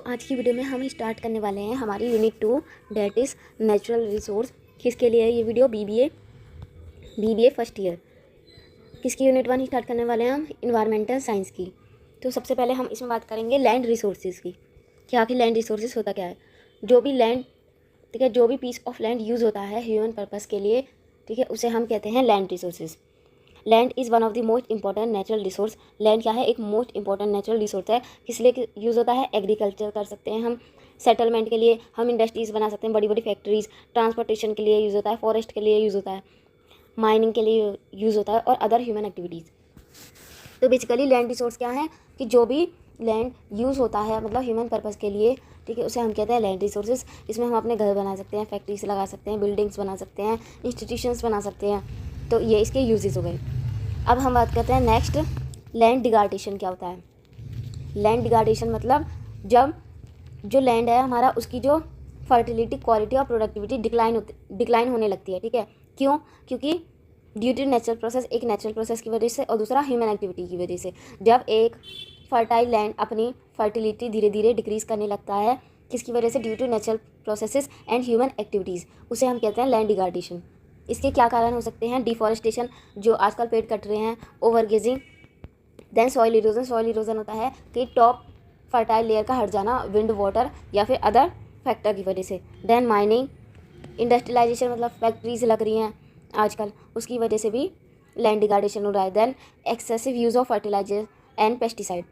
आज की वीडियो में हम स्टार्ट करने वाले हैं हमारी unit 2 that is natural resource. किसके लिए है ये वीडियो? BBA first year. किसकी यूनिट 1 स्टार्ट करने वाले हैं हम? इन्वायरमेंटल साइंस की। तो सबसे पहले हम इसमें बात करेंगे लैंड रिसोर्सेज की। क्या आखिर लैंड रिसोर्सेज होता क्या है? जो भी लैंड, ठीक है, जो भी पीस ऑफ लैंड यूज़ होता है ह्यूमन पर्पज़ के लिए, ठीक है, उसे हम कहते हैं land resources. Land is one of the most important natural resource. Land क्या है? एक मोस्ट इंपॉर्टेंट नेचुरल रिसोर्स है। किस लिए यूज़ होता है? एग्रीकल्चर कर सकते हैं हम, सेटलमेंट के लिए, हम इंडस्ट्रीज़ बना सकते हैं, बड़ी बड़ी फैक्ट्रीज़, ट्रांसपोर्टेशन के लिए यूज़ होता है, फॉरेस्ट के लिए यूज़ होता है, माइनिंग के लिए यूज़ होता है और अदर ह्यूमन एक्टिविटीज़। तो बेसिकली लैंड रिसोर्स क्या है कि जो भी लैंड यूज़ होता है मतलब ह्यूमन पर्पज़ के लिए, ठीक है, उसे हम कहते हैं लैंड रिसोर्सेज। इसमें हम अपने घर बना सकते हैं, फैक्ट्रीज लगा सकते हैं, बिल्डिंग्स बना सकते हैं, इंस्टीट्यूशंस बना सकते हैं। तो ये इसके यूजेस हो गए। अब हम बात करते हैं नेक्स्ट, लैंड डिग्रेडेशन क्या होता है? लैंड डिग्रेडेशन मतलब जब जो लैंड है हमारा, उसकी जो फर्टिलिटी, क्वालिटी और प्रोडक्टिविटी डिक्लाइन होने लगती है, ठीक है। क्यों? क्योंकि ड्यू टू नेचुरल प्रोसेस, एक नेचुरल प्रोसेस की वजह से और दूसरा ह्यूमन एक्टिविटी की वजह से। जब एक फर्टाइल लैंड अपनी फर्टिलिटी धीरे धीरे डिक्रीज़ करने लगता है, किसकी वजह से? Due to natural processes and human activities, उसे हम कहते हैं लैंड डिग्रेडेशन। इसके क्या कारण हो सकते हैं? डिफॉरेस्टेशन, जो आजकल पेड़ कट रहे हैं, overgrazing, then soil erosion. Soil erosion होता है कि टॉप फर्टाइल लेयर का हट जाना विंड, वाटर या फिर अदर फैक्टर की वजह से। देन माइनिंग, इंडस्ट्रियलाइजेशन मतलब फैक्ट्रीज लग रही हैं आजकल, उसकी वजह से भी लैंड डिग्रेडेशन हो रहा है। Then excessive use of fertilizer and pesticide,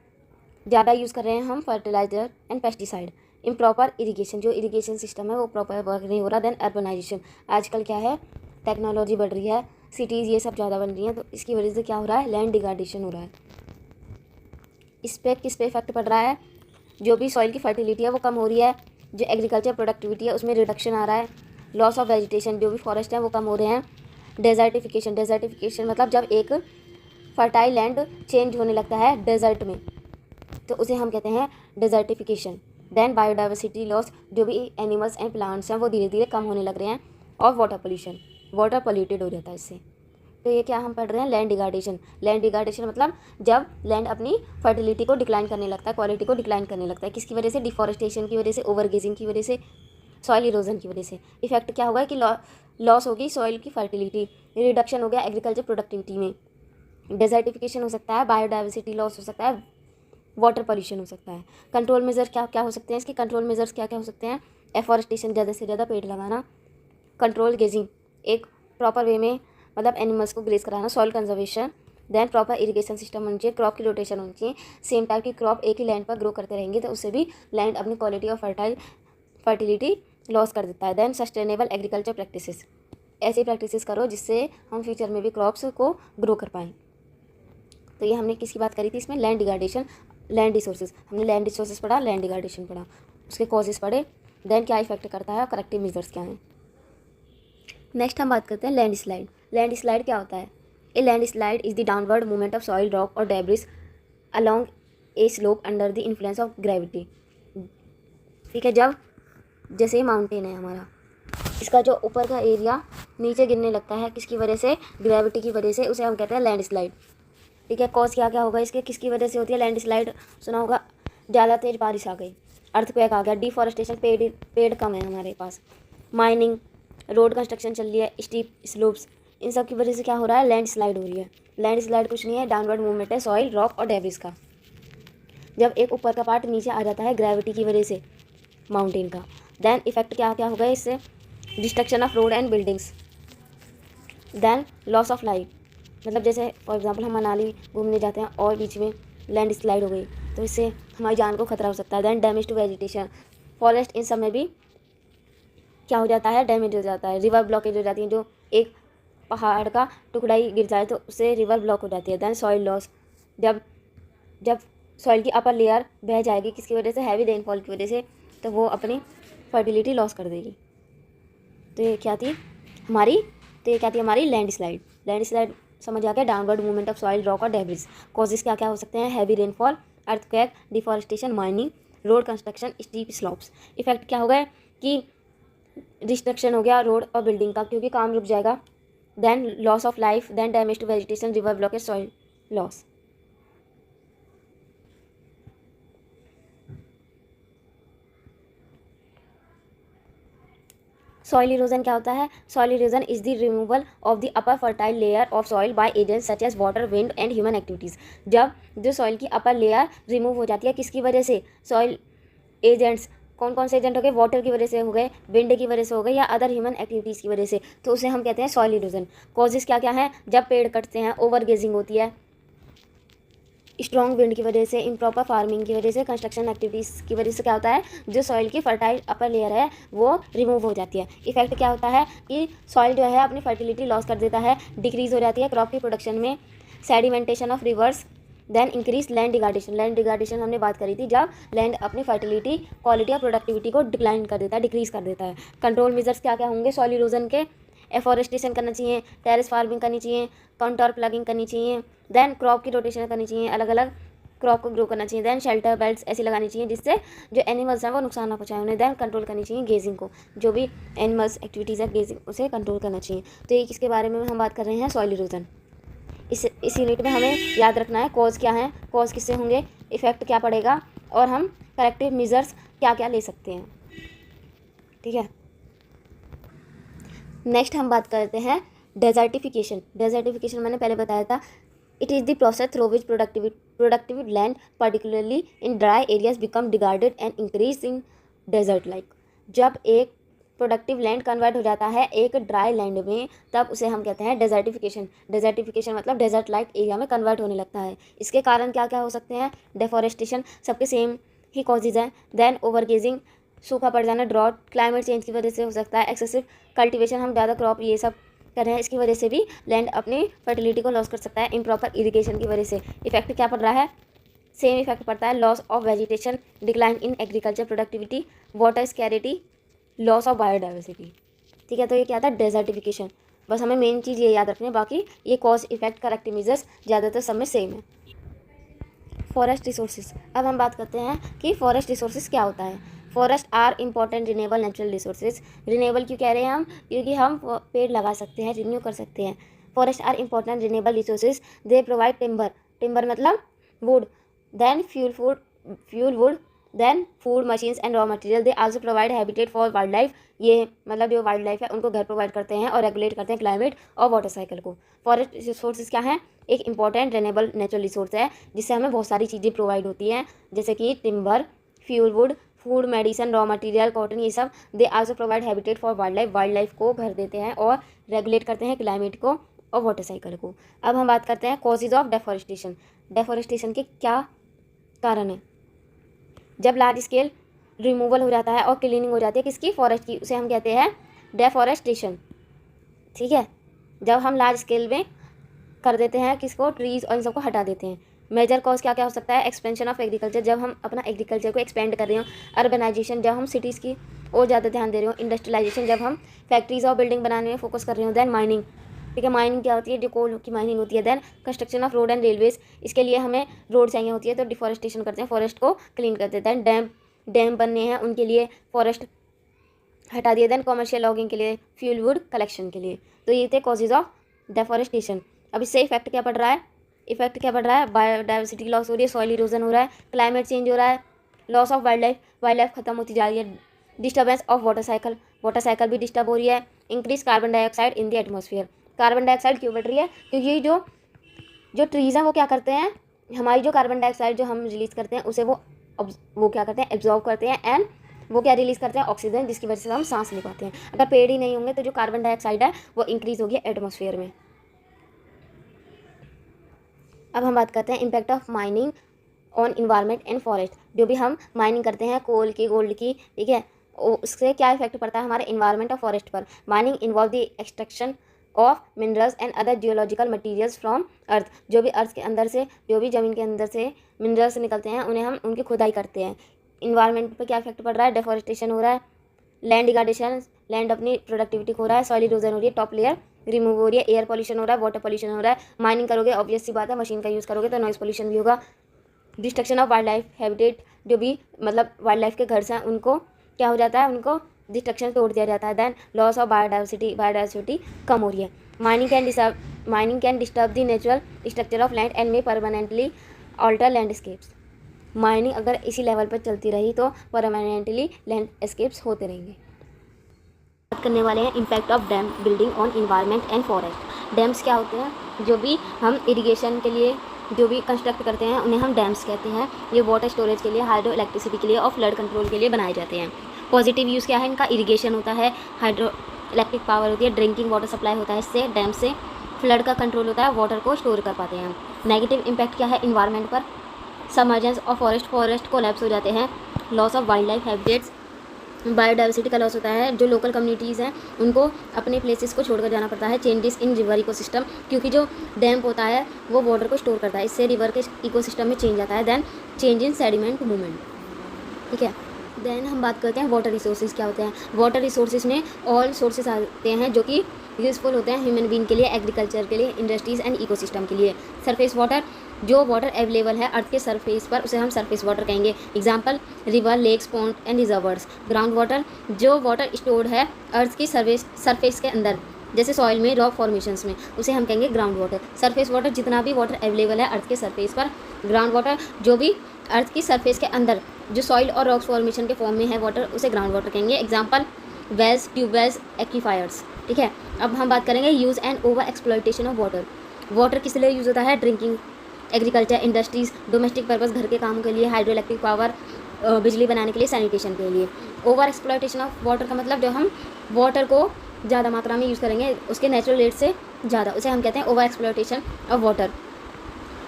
ज़्यादा यूज़ कर रहे हैं हम fertilizer and pesticide. Improper irrigation, जो इरिगेशन सिस्टम है वो प्रॉपर वर्क नहीं हो रहा। देन अर्बनाइजेशन, आजकल क्या है, टेक्नोलॉजी बढ़ रही है, सिटीज़ ये सब ज़्यादा बन रही हैं, तो इसकी वजह से क्या हो रहा है? लैंड डिग्रेडेशन हो रहा है। इस पर किस पे इफेक्ट पड़ रहा है? जो भी सॉइल की फर्टिलिटी है वो कम हो रही है, जो एग्रीकल्चर प्रोडक्टिविटी है उसमें रिडक्शन आ रहा है, लॉस ऑफ वेजिटेशन, जो भी फॉरेस्ट हैं वो कम हो रहे हैं। डेजर्टिफिकेशन, डेजर्टिफिकेशन मतलब जब एक फर्टाइल लैंड चेंज होने लगता है डेजर्ट में, तो उसे हम कहते हैं डेजर्टिफिकेशन। देन बायोडाइवर्सिटी लॉस, जो भी एनिमल्स एंड प्लांट्स हैं वो धीरे धीरे कम होने लग रहे हैं। और वाटर पोल्यूशन, वाटर पोल्यूटेड हो जाता है इससे। तो ये क्या हम पढ़ रहे हैं? Land degradation. लैंड डिग्रेडेशन मतलब जब लैंड अपनी फर्टिलिटी को डिक्लाइन करने लगता है, क्वालिटी को डिक्लाइन करने लगता है। किसकी वजह से? डिफॉरेस्टेशन की वजह से, ओवरगेजिंग की वजह से, सॉइल इरोजन की वजह से। इफेक्ट क्या होगा कि लॉस होगी सॉइल की फर्टिलिटी, रिडक्शन हो गया एग्रीकल्चर प्रोडक्टिविटी में, डेजर्टिफिकेशन हो सकता है, बायोडाइवर्सिटी लॉस हो सकता है, वाटर पॉल्यूशन हो सकता है। कंट्रोल मेजर क्या क्या हो सकते हैं? इसके कंट्रोल मेजर्स क्या क्या हो सकते हैं? एफॉरेस्टेशन, ज़्यादा से ज़्यादा पेड़ लगाना, कंट्रोल गेजिंग, एक प्रॉपर वे में मतलब एनिमल्स को ग्रेज कराना, soil conservation, then proper irrigation system होनी चाहिए, क्रॉप की रोटेशन होनी चाहिए। सेम टाइप की क्रॉप एक ही लैंड पर ग्रो करते रहेंगे तो उससे भी लैंड अपनी क्वालिटी और फर्टिलिटी लॉस कर देता है। देन सस्टेनेबल एग्रीकल्चर प्रैक्टिसेस, ऐसी प्रैक्टिसेस करो जिससे हम फ्यूचर में भी क्रॉप्स को ग्रो कर पाएँ। तो ये हमने किसकी बात करी थी इसमें? Land degradation, land resources. हमने लैंड रिसोर्सेज पढ़ा, लैंड डिग्रेडेशन पढ़ा, उसके कॉजेज पढ़े, देन क्या इफेक्ट करता है और करेक्टिव मेजर्स क्या हैं। नेक्स्ट हम बात करते हैं लैंड स्लाइड। लैंड स्लाइड क्या होता है? A landslide is the downward movement of soil, rock और debris along a slope under the influence of gravity. ठीक है, जब जैसे ये माउंटेन है हमारा, इसका जो ऊपर का एरिया नीचे गिरने लगता है, किसकी वजह से? ग्रेविटी की वजह से, उसे हम कहते हैं लैंड स्लाइड। ठीक है, कॉज क्या क्या होगा इसके, किसकी वजह से होती है लैंड स्लाइड? सुना होगा, ज़्यादा तेज बारिश आ गई, अर्थक्वेक आ गया, डिफॉरेस्टेशन, पेड़ कम है हमारे पास, माइनिंग, रोड कंस्ट्रक्शन चल रही है, स्टीप स्लोप्स, इन सब की वजह से क्या हो रहा है? लैंड स्लाइड हो रही है। लैंड स्लाइड कुछ नहीं है, डाउनवर्ड मूवमेंट है सॉइल, रॉक और डेब्रिस का, जब एक ऊपर का पार्ट नीचे आ जाता है ग्रेविटी की वजह से माउंटेन का। देन इफेक्ट क्या क्या होगा इससे? Destruction of road and buildings, then loss of life, मतलब जैसे फॉर एग्जांपल हम मनाली घूमने जाते हैं और बीच में लैंड स्लाइड हो गई तो इससे हमारी जान को खतरा हो सकता है। Then damage to vegetation, forest, इन सब में भी क्या हो जाता है? डैमेज हो जाता है। रिवर ब्लॉकेज हो जाती है, जो एक पहाड़ का टुकड़ा ही गिर जाए तो उससे रिवर ब्लॉक हो जाती है। देन सॉइल लॉस, जब जब सॉइल की अपर लेयर बह जाएगी, किसकी वजह से? हैवी रेनफॉल की वजह से, तो वो अपनी फर्टिलिटी लॉस कर देगी। तो ये क्या थी हमारी? तो ये क्या थी हमारी? Land slide. लैंड स्लाइड समझ आ गया, downward movement of soil, rock और डेब्रिस। कॉजेज क्या क्या हो सकते हैं? Heavy rainfall, earthquake, deforestation, mining, road construction, steep slopes. Effect क्या हो गया कि डिस्ट्रक्शन हो गया रोड और बिल्डिंग का, क्योंकि काम रुक जाएगा। Then loss of life, then damage to vegetation, river blockage, soil loss. Soil erosion क्या होता है? Soil erosion is the removal of the upper fertile layer of soil by agents such as water, wind and human activities. जब जो soil की upper layer remove हो जाती है, किसकी वजह से? सॉइल एजेंट्स, कौन कौन से एजेंट हो गए? वाटर की वजह से हो गए, विंड की वजह से हो गए, या अदर ह्यूमन एक्टिविटीज़ की वजह से, तो उसे हम कहते हैं सॉइल इरोजन। कॉजेज़ क्या क्या हैं? जब पेड़ कटते हैं, ओवर गेजिंग होती है, स्ट्रॉन्ग विंड की वजह से, इम्प्रॉपर फार्मिंग की वजह से, कंस्ट्रक्शन एक्टिविटीज़ की वजह से क्या होता है? जो सॉइल की फर्टाइल अपर लेयर है वो रिमूव हो जाती है। इफेक्ट क्या होता है कि सॉइल जो है अपनी फर्टिलिटी लॉस कर देता है, डिक्रीज हो जाती है क्रॉप की प्रोडक्शन में, sedimentation of rivers, then increase land degradation. Land degradation हमने बात करी थी, जब लैंड अपनी फर्टिलिटी, क्वालिटी और प्रोडक्टिविटी को डिक्लाइन कर देता है, डिक्रीज कर देता है। कंट्रोल मेजर्स क्या क्या होंगे सॉइल इरोजन के? एफॉरेस्टेशन करना चाहिए, टेरेस फार्मिंग करनी चाहिए, कंटोर प्लगिंग करनी चाहिए, देन क्रॉप की रोटेशन करनी चाहिए, अलग अलग क्रॉप को ग्रो करना चाहिए, देन शेल्टर बेल्ट्स ऐसी लगानी चाहिए जिससे जो एनिमल्स हैं वो नुकसान ना पहुंचाएं उन्हें, देन कंट्रोल करनी चाहिए गेजिंग को, जो भी एनिमल्स एक्टिविटीज़ है गेजिंग उसे कंट्रोल करना चाहिए। तो ये किसके बारे में हम बात कर रहे हैं? Soil erosion. इस यूनिट में हमें याद रखना है कॉज क्या है, कॉज किससे होंगे, इफेक्ट क्या पड़ेगा, और हम करेक्टिव मेजर्स क्या क्या ले सकते हैं। ठीक है, नेक्स्ट हम बात करते हैं डेजर्टिफिकेशन। डेजर्टिफिकेशन मैंने पहले बताया था, it is the process through which productive land particularly in dry areas become degraded and increase in desert like. जब एक प्रोडक्टिव लैंड कन्वर्ट हो जाता है एक ड्राई लैंड में, तब उसे हम कहते हैं डेजर्टिफिकेशन। डेजर्टिफिकेशन मतलब डेजर्ट लाइक एरिया में कन्वर्ट होने लगता है। इसके कारण क्या क्या हो सकते हैं? डेफॉरेस्टेशन, सबके सेम ही कॉजेज हैं। देन ओवरगेजिंग, सूखा पड़ जाना, ड्रॉट, क्लाइमेट चेंज की वजह से हो सकता है। एक्सेसिव कल्टीवेशन, हम ज़्यादा क्रॉप ये सब कर रहे हैं, इसकी वजह से भी लैंड अपनी फर्टिलिटी को लॉस कर सकता है। इम्प्रॉपर इरिगेशन की वजह से इफेक्ट क्या पड़ रहा है? सेम इफेक्ट पड़ता है, loss of vegetation, decline in agriculture productivity, water scarcity, loss of biodiversity. ठीक है, तो ये क्या था? डेजर्टिफिकेशन। बस हमें मेन चीज़ ये याद रखनी है, बाकी ये कॉज इफेक्ट करेक्टिव मेजर्स ज़्यादातर सब में सेम है। फॉरेस्ट रिसोर्सेज, अब हम बात करते हैं कि फॉरेस्ट रिसोर्सेज क्या होता है। Forest are important renewable natural resources. Renewable क्यों कह रहे हैं हम? क्योंकि हम पेड़ लगा सकते हैं, रिन्यू कर सकते हैं। Forests are important renewable resources, they provide timber, timber मतलब wood, then fuel wood, then food machines and raw material. They also provide habitat for wildlife, ये मतलब जो वाइल्ड लाइफ है उनको घर प्रोवाइड करते हैं और रेगुलेट करते हैं क्लाइमेट और वाटर साइकिल को। फॉरेस्ट रिसोर्सेज क्या हैं? एक इंपॉर्टेंट रिन्यूएबल नेचुरल रिसोर्स है जिससे हमें बहुत सारी चीज़ें प्रोवाइड होती हैं, जैसे कि timber, fuel wood, food, medicine, raw material, cotton, ये सब। दे also provide habitat for wild life को घर देते हैं और रेगुलेट करते हैं क्लाइमेट को और वाटर साइकिल को। अब हम बात करते हैं कॉजेज ऑफ डेफॉरेस्टेशन। डेफॉरेस्टेशन के क्या कारण है? जब लार्ज स्केल रिमूवल हो जाता है और क्लीनिंग हो जाती है किसकी? फॉरेस्ट की, उसे हम कहते हैं डेफॉरेस्टेशन। ठीक है, जब हम लार्ज स्केल में कर देते हैं किसको? ट्रीज और इन सबको हटा देते हैं। मेजर कॉज क्या क्या हो सकता है? एक्सपेंशन ऑफ एग्रीकल्चर, जब हम अपना एग्रीकल्चर को एक्सपेंड कर रहे हो। अर्बनाइजेशन, जब हम सिटीज़ की और ज़्यादा ध्यान दे रहे हो। इंडस्ट्रियलाइजेशन, जब हम फैक्ट्रीज और बिल्डिंग बनाने में फोकस कर रहे हो। देन माइनिंग, ठीक है, माइनिंग क्या होती है? जो कोल की माइनिंग होती है। Then construction of road and railways, इसके लिए हमें रोड चाहिए होती है तो डिफॉरेस्टेशन करते हैं, फॉरेस्ट को क्लीन करते हैं। देन डैम बनने हैं उनके लिए फॉरेस्ट हटा दिए। देन कॉमर्शियल लॉगिंग के लिए, फ्यूल वुड कलेक्शन के लिए। तो ये थे कॉजेज ऑफ डेफॉरेस्टेशन। अब इससे इफेक्ट क्या पड़ रहा है? इफेक्ट क्या पड़ रहा है? बायोडाइवर्सिटी की लॉस हो रही है, सॉइल इरोजन हो रहा है, क्लाइमेट चेंज हो रहा है, लॉस ऑफ वाइल्ड लाइफ खत्म होती जा रही है, डिस्टर्बेंस ऑफ वाटर साइकिल भी डिस्टर्ब हो रही है, increase carbon dioxide in the atmosphere. Carbon dioxide क्यों बढ़ रही है? क्योंकि जो ट्रीज़ हैं वो क्या करते हैं, हमारी जो कार्बन डाइऑक्साइड जो हम रिलीज़ करते हैं उसे वो क्या करते हैं? एब्जॉर्ब करते हैं, एंड वो क्या रिलीज़ करते हैं? ऑक्सीजन, जिसकी वजह से हम सांस ले पाते हैं। अगर पेड़ ही नहीं होंगे तो जो कार्बन डाइऑक्साइड है वो इंक्रीज़ होगी एटमॉस्फेयर में। अब हम बात करते हैं impact of mining on environment and forest. जो भी हम माइनिंग करते हैं कोल की, गोल्ड की, ठीक है, उससे क्या इफेक्ट पड़ता है हमारे इन्वायरमेंट और फॉरेस्ट पर? Mining involve the extraction of minerals and other geological materials from earth. जो भी अर्थ के अंदर से, जो भी ज़मीन के अंदर से मिनरल्स निकलते हैं उन्हें हम उनकी खुदाई करते हैं। इन्वायरमेंट पर क्या इफेक्ट पड़ रहा है? डेफॉरेस्टेशन हो रहा है, लैंड डिग्रेडेशन, लैंड अपनी प्रोडक्टिविटी खो रहा है, सॉइल इरोजन हो रही है, टॉप लेयर रिमूव हो रही है, एयर पॉल्यूशन हो रहा है, वाटर पॉल्यूशन हो रहा है। माइनिंग करोगे ऑब्वियस सी बात है, मशीन का यूज़ करोगे तो नॉइस पॉल्यूशन भी होगा। Destruction of wild life habitat, जो भी मतलब वाइल्ड लाइफ के घर हैं उनको क्या हो जाता है? उनको डिस्ट्रक्शन तोड़ दिया जाता है। देन लॉस ऑफ बायोडाइवर्सिटी कम हो रही है। Mining can disturb the natural structure of land and may permanently alter landscapes. Mining अगर इसी लेवल पर चलती रही तो परमानेंटली लैंडस्केप्स होते रहेंगे। बात करने वाले हैं impact of dam building on environment and forest. Dams क्या होते हैं? जो भी हम इरिगेशन के लिए जो भी कंस्ट्रक्ट करते हैं उन्हें हम डैम्स कहते हैं। ये वाटर स्टोरेज के लिए, हाइड्रो इलेक्ट्रिसिटी के लिए और फ्लड कंट्रोल के लिए बनाए जाते हैं। पॉजिटिव यूज़ क्या है इनका? इरिगेशन होता है, हाइड्रो इलेक्ट्रिक पावर होती है, ड्रिंकिंग वाटर सप्लाई होता है इससे, डैम से फ्लड का कंट्रोल होता है, वाटर को स्टोर कर पाते हैं। नेगेटिव इम्पैक्ट क्या है इन्वायरमेंट पर? सबमर्जेंस ऑफ फॉरेस्ट कोलैप्स हो जाते हैं, loss of wild life habitats, biodiversity का लॉस होता है, जो लोकल कम्युनिटीज़ हैं उनको अपने प्लेसेस को छोड़कर जाना पड़ता है। चेंजेस इन रिवर इकोसिस्टम, क्योंकि जो डैम होता है वो वाटर को स्टोर करता है, इससे रिवर के इकोसिस्टम में चेंज आता है। Then change in sediment movement, ठीक है। देन हम बात करते हैं वाटर रिसोर्सेज क्या होते हैं। वाटर रिसोर्सेज में ऑल सोर्सेज आते हैं जो कि यूज़फुल होते हैं ह्यूमन बीइंग के लिए, एग्रीकल्चर के लिए, इंडस्ट्रीज़ एंड इकोसिस्टम के लिए। सरफेस वाटर, जो वाटर अवेलेबल है अर्थ के सरफेस पर उसे हम सरफेस वाटर कहेंगे। Example river, lakes, pond and reservoirs. Ground water, जो वाटर स्टोर्ड है अर्थ की सरफेस के अंदर, जैसे सॉइल में, रॉक फॉर्मेशंस में, उसे हम कहेंगे ग्राउंड वाटर। सरफेस वाटर, जितना भी वाटर अवेलेबल है अर्थ के सरफेस पर। ग्राउंड वाटर, जो भी अर्थ की सरफेस के अंदर जो सॉइल और रॉक फॉर्मेशन के फॉर्म में है वाटर, उसे ग्राउंड वाटर कहेंगे। एग्जांपल वेल्स, ट्यूबवेल्स, एक्वीफायर्स, ठीक है। अब हम बात करेंगे use and over exploitation of water. Water किस लिए यूज़ होता है? Drinking, agriculture, industries, domestic purpose, घर के कामों के लिए, हाइड्रो इलेक्ट्रिक पावर, बिजली बनाने के लिए, सैनिटेशन के लिए। ओवर एक्सप्लॉयटेशन ऑफ वाटर का मतलब जो हम वाटर को ज़्यादा मात्रा में यूज़ करेंगे उसके नेचुरल रेट से ज़्यादा, उसे हम कहते हैं ओवर एक्सप्लॉयटेशन ऑफ वाटर।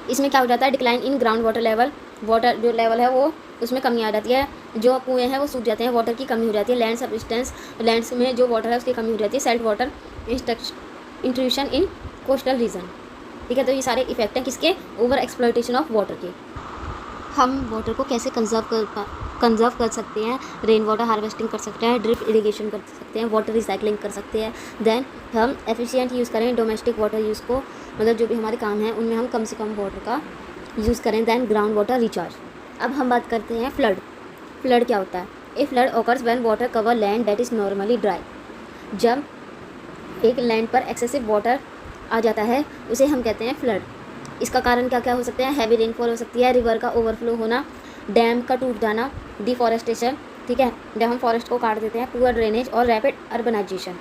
इसमें क्या हो जाता है? Decline in ground water level, water जो लेवल है वो उसमें कमी आ जाती है, जो कुएँ हैं वो सूख जाते हैं, वाटर की कमी हो जाती है। लैंड सबसिस्टेंस, लैंड्स में जो वाटर है उसकी कमी हो जाती है। Salt water intrusion in coastal region, ठीक है। तो ये सारे इफेक्ट हैं किसके? ओवर एक्सप्लॉयटेशन ऑफ वाटर के। हम वाटर को कैसे कंजर्व कर सकते हैं? रेन वाटर हार्वेस्टिंग कर सकते हैं, ड्रिप इरिगेशन कर सकते हैं, वाटर रिसाइकलिंग कर सकते हैं। देन हम एफिशिएंट यूज़ करें डोमेस्टिक वाटर यूज़ को, मतलब जो भी हमारे काम हैं उनमें हम कम से कम वाटर का यूज़ करें। Then ground water recharge. अब हम बात करते हैं फ्लड। फ्लड क्या होता है? A flood occurs when water cover land that is normally dry. जब एक लैंड पर एक्सेसिव वाटर आ जाता है उसे हम कहते हैं फ्लड। इसका कारण क्या क्या हो सकते हैं? हैवी रेनफॉल हो सकती है, रिवर का ओवरफ्लो होना, डैम का टूट जाना, डिफॉरेस्टेशन, ठीक है, जब हम फॉरेस्ट को काट देते हैं, पुअर ड्रेनेज और रैपिड अर्बनाइजेशन।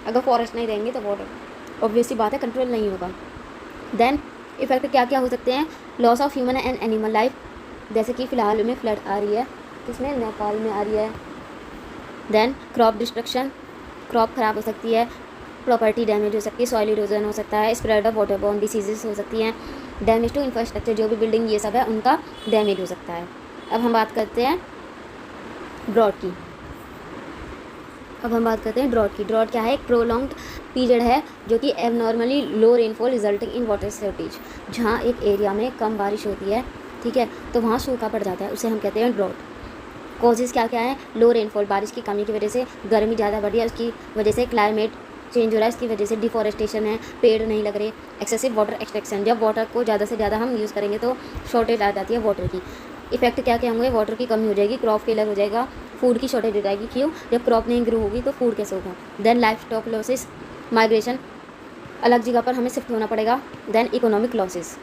अगर फॉरेस्ट नहीं रहेंगे तो वाटर ऑब्वियसली बात है कंट्रोल नहीं होगा। देन इफेक्ट क्या क्या हो सकते हैं? Loss of human and animal life, जैसे कि फ़िलहाल में फ्लड आ रही है, किसमें? नेपाल में आ रही है। देन क्रॉप डिस्ट्रक्शन, क्रॉप ख़राब हो सकती है, प्रॉपर्टी डैमेज हो सकती है, सॉइल इरोजन हो सकता है, स्प्रेड ऑफ वाटरबॉर्न डिसीजेस हो सकती हैं, डैमेज टू इंफ्रास्ट्रक्चर, जो भी बिल्डिंग ये सब है उनका डैमेज हो सकता है। अब हम बात करते हैं ड्रॉट की। ड्रॉट क्या है? एक प्रोलॉन्ग्ड पीरियड है जो कि abnormally low rainfall resulting in water shortage. जहाँ एक एरिया में कम बारिश होती है, ठीक है, तो वहाँ सूखा पड़ जाता है, उसे हम कहते हैं ड्रॉट। कॉजेज़ क्या क्या है? लो रेनफॉल, बारिश की कमी की वजह से गर्मी ज़्यादा बढ़ी है, उसकी वजह से क्लाइमेट चेंज हो रहा है, इसकी वजह से डिफॉरेस्टेशन है, पेड़ नहीं लग रहे, एक्सेसिव वाटर एक्सट्रैक्शन, जब वाटर को ज़्यादा से ज़्यादा हम यूज़ करेंगे तो शॉर्टेज आ जाती है वाटर की। इफेक्ट क्या क्या होंगे? वाटर की कमी हो जाएगी, क्रॉप फेलर हो जाएगा, फूड की शॉर्टेज हो जाएगी। क्यों? जब क्रॉप नहीं ग्रो होगी तो फूड कैसे होगा? Then livestock losses, migration, अलग जगह पर हमें शिफ्ट होना पड़ेगा। Then economic losses.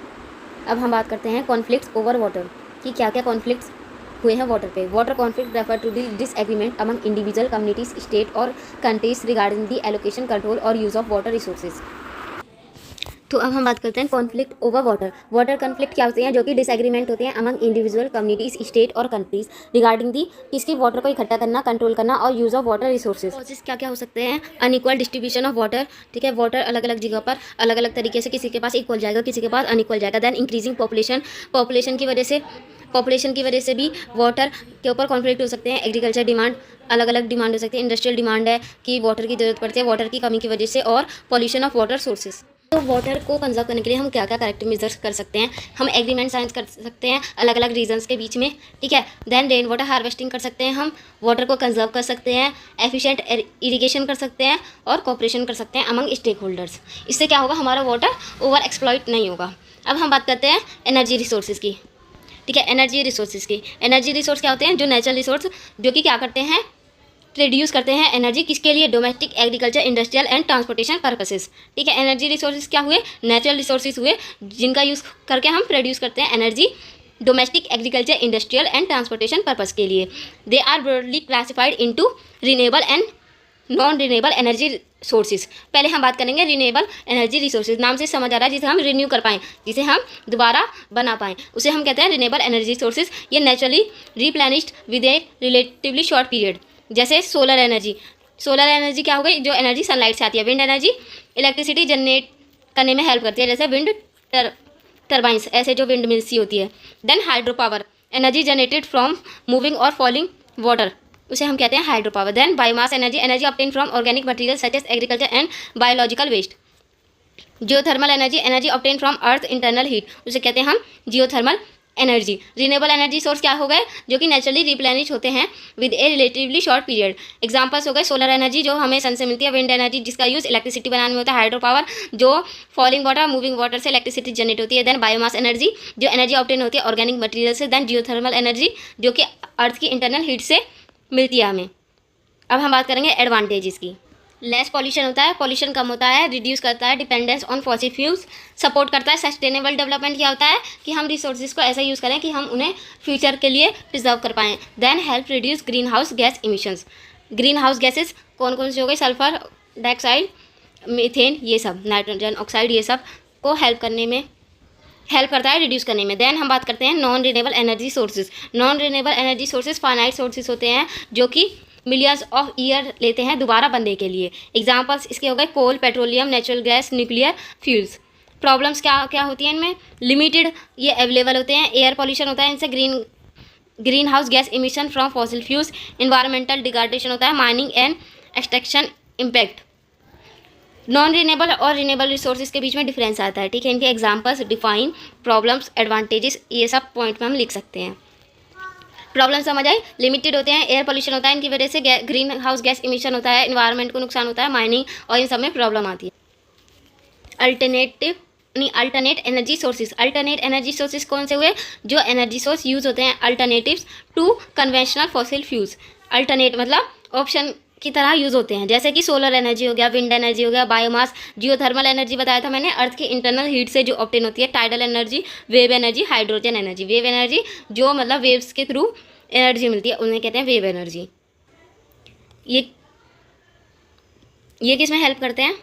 अब हम बात करते हैं कॉन्फ्लिक्ट्स ओवर वाटर कि क्या क्या कॉन्फ्लिक्ट्स हुए हैं वाटर पे। Water conflict refer to the disagreement among individual, communities, state और countries regarding the allocation, control और यूज़ ऑफ वाटर रिसोर्सेज। तो अब हम बात करते हैं conflict over water. Water conflict क्या होते हैं? जो कि डिसएग्रीमेंट होते हैं अमंग इंडिविजुअल, कम्युनिटीज, स्टेट और कंट्रीज रिगार्डिंग दी किसकी? वाटर को इकट्ठा करना, कंट्रोल करना और use of water resources. Causes क्या क्या हो सकते हैं? अनइक्वल डिस्ट्रीब्यूशन ऑफ वाटर, ठीक है, वाटर अलग अलग जगह पर अलग अलग तरीके से, किसी के पास इक्वल जाएगा, किसी के पास अनइक्वल जाएगा। देन इंक्रीजिंग पॉपुलेशन, पॉपुलेशन की वजह से भी वाटर के ऊपर कॉन्फ्लिक्ट हो सकते हैं। एग्रीकल्चर डिमांड, अलग अलग डिमांड हो सकती है। इंडस्ट्रियल डिमांड है कि वाटर की ज़रूरत पड़ती है वाटर की कमी की वजह से, और पॉल्यूशन ऑफ वाटर सोर्सेज। तो वाटर को कंजर्व करने के लिए हम क्या क्या करेक्टिव मेजर्स कर सकते हैं? हम एग्रीमेंट साइन कर सकते हैं अलग अलग रीजन्स के बीच में, ठीक है। देन रेन वाटर हार्वेस्टिंग कर सकते हैं, हम वाटर को कंजर्व कर सकते हैं, एफिशिएंट इरिगेशन कर सकते हैं और कोऑपरेशन कर सकते हैं अमंग स्टेक होल्डर्स। इससे क्या होगा? हमारा वाटर ओवर एक्सप्लॉइट नहीं होगा। अब हम बात करते हैं एनर्जी रिसोर्सेज की, ठीक है। एनर्जी रिसोर्स क्या होते हैं? जो नेचुरल रिसोर्स जो कि क्या करते हैं? प्रोड्यूस करते हैं एनर्जी, किसके लिए? Domestic, agriculture, industrial and transportation purposes, ठीक है। एनर्जी रिसोर्सेज क्या हुए? नेचुरल रिसोर्सेज हुए जिनका यूज़ करके हम प्रोड्यूस करते हैं energy domestic, agriculture, industrial and transportation purpose के लिए। They are broadly classified into renewable and non renewable energy sources. पहले हम बात करेंगे रिन्यूएबल एनर्जी रिसोर्सेज। नाम से समझ आ रहा है जिसे हम रिन्यू कर पाएँ, जिसे हम दोबारा बना पाएँ, उसे हम कहते हैं रिन्यूएबल एनर्जी सोर्सेज। ये naturally replenished with a relatively short period. जैसे सोलर एनर्जी। सोलर एनर्जी क्या हो गई? जो एनर्जी सनलाइट से आती है। विंड एनर्जी इलेक्ट्रिसिटी जनरेट करने में हेल्प करती है, जैसे विंड टर्बाइंस, ऐसे जो विंड मिल्स होती है। Then hydro power, energy generated from moving और फॉलिंग वाटर, उसे हम कहते हैं hydro power. Then biomass energy, energy obtain from organic material such as agriculture and biological waste. Geothermal energy, energy obtain from earth internal heat, उसे कहते हैं हम geothermal energy. Renewable energy source क्या हो गए? जो कि नेचुरली रिप्लेनिश होते हैं with a relatively short period. Examples हो गए सोलर एनर्जी जो हमें सन से मिलती है, विंड एनर्जी जिसका यूज़ इलेक्ट्रिसिटी बनाने में होता है, हाइड्रो पावर जो फॉलिंग वाटर मूविंग वाटर से इलेक्ट्रिसिटी जनरेट होती है। देन बायोमास एनर्जी जो एनर्जी ऑब्टेन होती है ऑर्गेनिक मटेरियल से। देन जियोथर्मल एनर्जी जो कि अर्थ की इंटरनल हीट से मिलती है हमें। अब हम बात करेंगे एडवांटेजेस की। लेस पॉल्यूशन होता है, पॉल्यूशन कम होता है, रिड्यूस करता है dependence on fossil fuels, support करता है सस्टेनेबल डेवलपमेंट। क्या होता है कि हम रिसोर्सेज को ऐसा यूज़ करें कि हम उन्हें फ्यूचर के लिए प्रिजर्व कर पाएँ। Then help reduce greenhouse gas emissions. Greenhouse gases कौन कौन से हो गए? सल्फर डाइऑक्साइड, मीथेन, ये सब, नाइट्रोजन ऑक्साइड, ये सब को हेल्प करता है रिड्यूस करने में। देन हम बात करते हैं non renewable energy sources. Non renewable energy sources finite sources होते हैं जो कि मिलियंस ऑफ ईयर लेते हैं दोबारा बनने के लिए। एग्जांपल्स इसके हो गए coal, petroleum, natural gas, nuclear fuels. Problems क्या क्या होती हैं इनमें? लिमिटेड ये अवेलेबल होते हैं, एयर पॉल्यूशन होता है इनसे, green house gas emission from fossil fuels, environmental degradation होता है, mining and extraction impact. Non renewable और रिन्यूएबल रिसोर्सेज के बीच में डिफरेंस आता है, ठीक है। इनके एग्जांपल्स, डिफाइन, प्रॉब्लम्स, एडवांटेजेस, ये सब पॉइंट में हम लिख सकते हैं। प्रॉब्लम समझ आई? लिमिटेड होते हैं, एयर पॉल्यूशन होता है इनकी वजह से, ग्रीन हाउस गैस इमिशन होता है, इन्वायरमेंट को नुकसान होता है, माइनिंग, और इन सब में प्रॉब्लम आती है। Alternate energy sources. Alternate energy sources कौन से हुए? जो एनर्जी सोर्स यूज़ होते हैं alternatives to conventional fossil fuels. Alternate मतलब ऑप्शन की तरह यूज़ होते हैं, जैसे कि सोलर एनर्जी हो गया, विंड एनर्जी हो गया, बायोमास, जियोथर्मल एनर्जी बताया था मैंने, अर्थ की इंटरनल हीट से जो ऑब्टेन होती है, tidal energy, wave energy, hydrogen energy. Wave energy जो मतलब वेव्स के थ्रू एनर्जी मिलती है उन्हें कहते हैं वेव एनर्जी। ये किस में हेल्प करते हैं?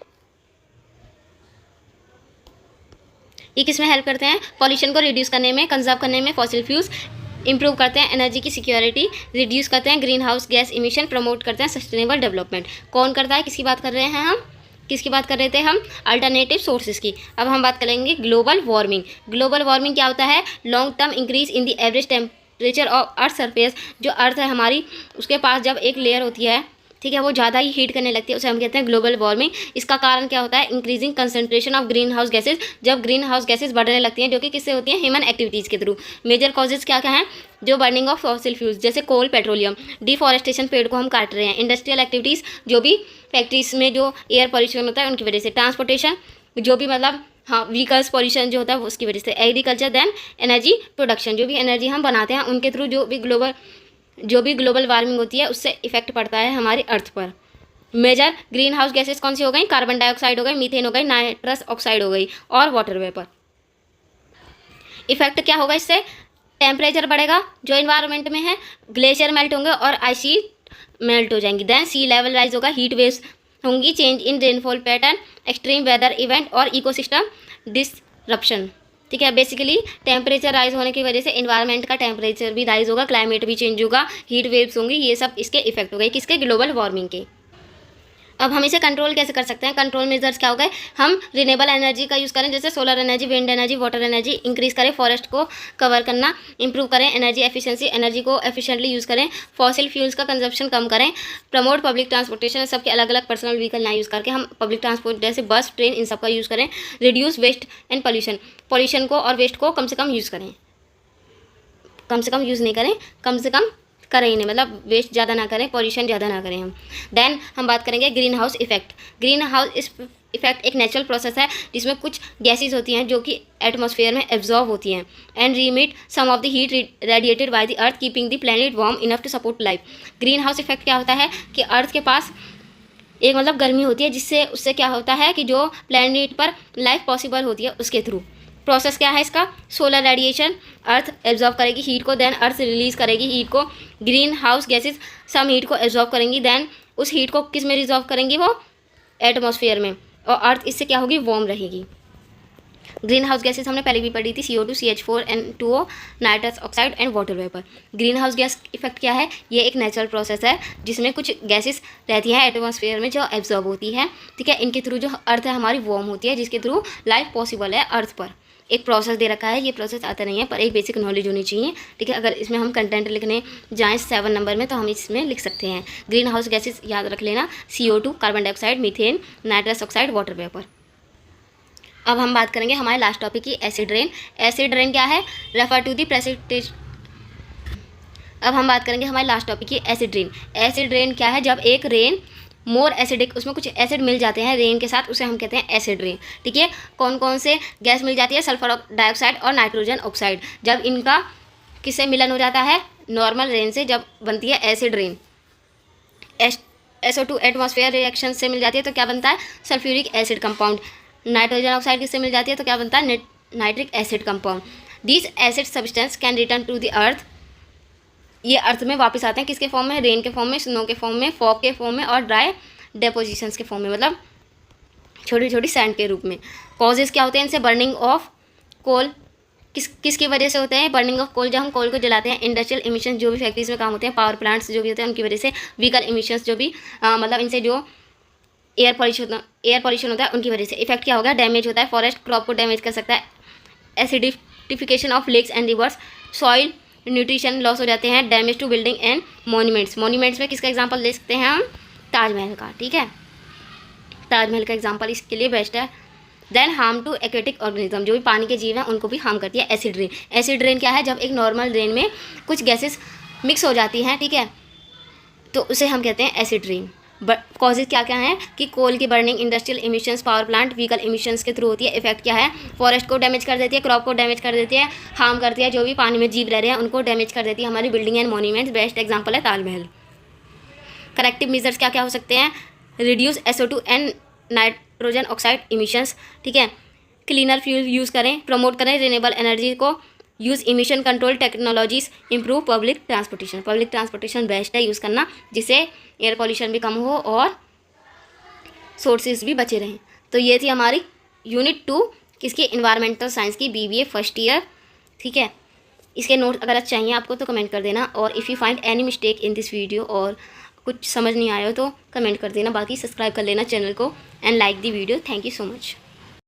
ये किस में हेल्प करते हैं? पॉल्यूशन को रिड्यूस करने में, कंजर्व करने में, फॉसिल फ्यूल्स, इंप्रूव करते हैं एनर्जी की सिक्योरिटी, रिड्यूस करते हैं green house gas emission, promote करते हैं सस्टेनेबल डेवलपमेंट। कौन करता है? किसकी बात कर रहे हैं हम? किसकी बात कर रहे थे हम? अल्टरनेटिव सोर्सेज की। अब हम बात करेंगे ग्लोबल वार्मिंग। ग्लोबल वार्मिंग क्या होता है? Long term increase in the average temperature of earth surface. जो अर्थ है हमारी, उसके पास जब एक लेयर होती है, ठीक है, वो ज़्यादा ही हीट करने लगती है, उसे हम कहते हैं ग्लोबल वार्मिंग। इसका कारण क्या होता है? Increasing concentration of green house gases. जब ग्रीन हाउस गैसेज बढ़ने लगती हैं, जो कि किससे होती हैं? ह्यूमन एक्टिविटीज़ के थ्रू। मेजर कॉजेज क्या क्या हैं? जो बर्निंग ऑफ फॉसिल फ्यूल्स, जैसे कोल, पेट्रोलियम, डिफॉरेस्टेशन, पेड़ को हम काट रहे हैं, इंडस्ट्रियल एक्टिविटीज़, जो भी फैक्ट्रीज में जो एयर पॉल्यूशन होता है उनकी वजह से, ट्रांसपोर्टेशन, जो भी मतलब हाँ व्हीकल्स पॉल्यूशन जो होता है उसकी वजह से, एग्रीकल्चर, देन एनर्जी प्रोडक्शन, जो भी एनर्जी हम बनाते हैं उनके थ्रू जो भी ग्लोबल वार्मिंग होती है उससे इफेक्ट पड़ता है हमारी अर्थ पर। मेजर ग्रीन हाउस गैसेज कौन सी हो गई? कार्बन डाइऑक्साइड हो गई, मीथेन हो गई, नाइट्रस ऑक्साइड हो गई, और वाटर वेपर। इफेक्ट क्या होगा इससे? टेम्परेचर बढ़ेगा जो इन्वायरमेंट में है, ग्लेशियर मेल्ट होंगे और आइसी मेल्ट हो जाएंगी, देन सी लेवल राइज होगा, हीट वेव्स होंगी, change in rainfall pattern, extreme weather event और इकोसिस्टम डिसरप्शन। ठीक है, बेसिकली टेम्परेचर राइज होने की वजह से इन्वायरमेंट का टेम्परेचर भी राइज होगा, क्लाइमेट भी चेंज होगा, हीट वेव्स होंगी, ये सब इसके इफेक्ट हो गए, किसके? ग्लोबल वार्मिंग के। अब हम इसे कंट्रोल कैसे कर सकते हैं? कंट्रोल मेजर्स क्या हो गए? हम रिन्यूएबल एनर्जी का यूज़ करें, जैसे solar energy, wind energy, water energy, increase करें, फॉरेस्ट को कवर करना, इंप्रूव करें एनर्जी एफिशिएंसी, एनर्जी को एफिशिएंटली यूज़ करें, फॉसिल फ्यूल्स का कंजप्शन कम करें, प्रमोट पब्लिक ट्रांसपोर्टेशन, सबके अलग अलग पर्सनल व्हीकल ना यूज़ करके हम पब्लिक ट्रांसपोर्ट जैसे बस, ट्रेन, इन सब का यूज़ करें, रिड्यूस वेस्ट एंड पॉल्यूशन को और वेस्ट को कम से कम यूज़ करें, कम से कम यूज़ नहीं करें, कम से कम करें ही नहीं, मतलब वेस्ट ज़्यादा ना करें, पॉल्यूशन ज़्यादा ना करें हम। देन हम बात करेंगे green house effect. Green house effect एक नेचुरल प्रोसेस है जिसमें कुछ गैसेज होती हैं जो कि एटमॉस्फेयर में एब्जॉर्ब होती हैं and reemit some of the heat radiated by the earth keeping the planet warm enough to support life. Greenhouse effect क्या होता है कि अर्थ के पास एक मतलब गर्मी होती है जिससे उससे क्या होता है कि जो प्लैनेट पर लाइफ पॉसिबल होती है उसके थ्रू, प्रोसेस क्या है इसका, सोलर रेडिएशन, अर्थ एब्जॉर्ब करेगी हीट को, देन अर्थ रिलीज करेगी हीट को, greenhouse gases some heat को एब्जॉर्ब करेंगी, देन उस हीट को किस में रिजॉल्व करेंगी, वो एटमॉस्फेयर में, और अर्थ इससे क्या होगी, वार्म रहेगी। ग्रीन हाउस गैसेस हमने पहले भी पढ़ी थी, CO2, CH4, N2O, nitrous oxide and water vapour. Green house gas effect क्या है, ये एक नेचुरल प्रोसेस है जिसमें कुछ गैसेस रहती हैं एटमॉस्फेयर में जो एब्जॉर्ब होती है, ठीक है। इनके थ्रू जो अर्थ है हमारी वार्म होती है, जिसके थ्रू लाइफ पॉसिबल है अर्थ पर। एक प्रोसेस दे रखा है, ये प्रोसेस आता नहीं है पर एक बेसिक नॉलेज होनी चाहिए, ठीक है। अगर इसमें हम कंटेंट लिखने जाएँ 7 नंबर में तो हम इसमें लिख सकते हैं। ग्रीन हाउस गैसेस याद रख लेना, CO2, carbon dioxide, methane, nitrous oxide, water vapour. अब हम बात करेंगे हमारे लास्ट टॉपिक की, एसिड रेन। एसिड रेन क्या है, रेफर टू दी प्रेसिपिटेशन। अब हम बात करेंगे हमारे लास्ट टॉपिक की, एसिड रेन। एसिड रेन क्या है, जब एक रेन मोर एसिडिक, उसमें कुछ एसिड मिल जाते हैं रेन के साथ, उसे हम कहते हैं एसिड रेन, ठीक है। कौन कौन से गैस मिल जाती है, सल्फर डाइऑक्साइड और नाइट्रोजन ऑक्साइड। जब इनका किससे मिलन हो जाता है, नॉर्मल रेन से जब बनती है acid rain, SO2 atmosphere reaction से मिल जाती है तो क्या बनता है, sulphuric acid compound. Nitrogen oxide किससे मिल जाती है तो क्या बनता है, nitric acid compound. These acid substance can return to the earth, ये अर्थ में वापस आते हैं किसके फॉर्म में, रेन के फॉर्म में, स्नो के फॉर्म में, फॉग के फॉर्म में और ड्राई डेपोजिशंस के फॉर्म में, मतलब छोटी छोटी सैंड के रूप में। कॉजेज़ क्या होते हैं इनसे, बर्निंग ऑफ कोल, किसकी वजह से होते हैं, बर्निंग ऑफ कोल, जब हम कोल को जलाते हैं, इंडस्ट्रियल इमिशन जो भी फैक्ट्रीज में काम होते हैं, पावर प्लांट्स जो भी होते हैं उनकी वजह से, व्हीकल इमिशंस जो भी मतलब इनसे जो एयर पॉल्यूशन होता है उनकी वजह से। इफेक्ट क्या होगा, डैमेज होता है, फॉरेस्ट क्रॉप को डैमेज कर सकता है, acidification of lakes and rivers, soil nutrition loss हो जाते हैं, damage to building and monuments. Monuments में किसका एग्जांपल ले सकते हैं हम, ताजमहल का, ठीक है। ताजमहल का एग्जांपल इसके लिए बेस्ट है। Then harm to aquatic organism, जो भी पानी के जीव हैं उनको भी हार्म करती है एसिड रेन। एसिड रेन क्या है, जब एक नॉर्मल रेन में कुछ गैसेस मिक्स हो जाती हैं, ठीक है, तो उसे हम कहते हैं एसिड रेन। कॉजेज क्या क्या हैं कि कोल की burning, industrial emissions, power plant, vehicle emissions के थ्रू होती है। इफेक्ट क्या है, फॉरेस्ट को डैमेज कर देती है, क्रॉप को डैमेज कर देती है, हार्म करती है जो भी पानी में जीव रह रहे हैं उनको डैमेज कर देती है, हमारी building and monuments. Best example है ताजमहल। करेक्टिव मेजर्स क्या क्या हो सकते हैं, reduce SO2 and nitrogen oxide emissions, ठीक है। क्लीनर फ्यूल यूज़ करें, प्रमोट करें रिन्यूएबल एनर्जी को, use emission control technologies, improve public transportation. Public transportation best है यूज़ करना, जिससे एयर पॉल्यूशन भी कम हो और सोर्सेज भी बचे रहें। तो ये थी हमारी यूनिट 2 किसकी, इन्वायरमेंटल साइंस की, BBA फर्स्ट ईयर, ठीक है। इसके नोट अगर चाहिए आपको तो कमेंट कर देना, और if you find any mistake in this video और कुछ समझ नहीं आया हो तो कमेंट कर देना, बाकी सब्सक्राइब कर लेना चैनल को and like the video. Thank you so much.